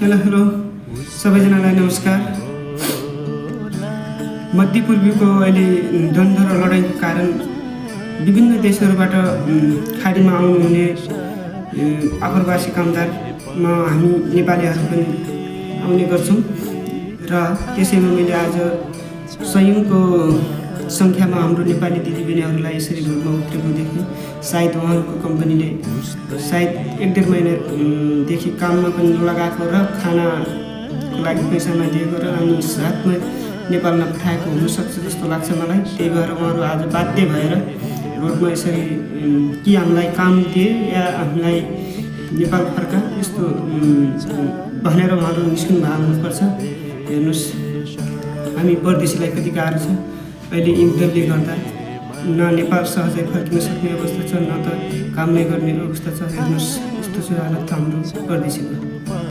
Hello सबैजनालाई नमस्कार। मध्यपूर्वीको अहिले द्वन्द्व र लडाइँको कारण विभिन्न देशहरूबाट खाडीमा आउनुहुने आप्रवासी कामदारमा हामी नेपालीहरू पनि आउने गर्छौँ र त्यसैमा मैले आज सयौँको सङ्ख्यामा हाम्रो नेपाली दिदीबहिनीहरूलाई यसरी घरमा उत्रेको देखेँ। सायद उहाँहरूको कम्पनीले सायद 1-1.5 महिनादेखि काममा पनि लगाएको र खानाको लागि पैसा नदिएको र अनि साथमा नेपालमा पठाएको हुनसक्छ जस्तो लाग्छ मलाई। त्यही भएर उहाँहरू आज बाध्य भएर रोडमा यसरी कि हामीलाई काम दिए या हामीलाई नेपाल फर्का यस्तो भनेर उहाँहरू निस्किनु भएको हुनुपर्छ। हेर्नुहोस्, हामी परदेशीलाई कति गाह्रो छ। अहिले युद्धले गर्दा न नेपाल सहजै फर्किन सक्ने अवस्था छ, न त काम नै गर्ने अवस्था छ। हेर्नुहोस्, यस्तो छ हालत हाम्रो परदेशीको।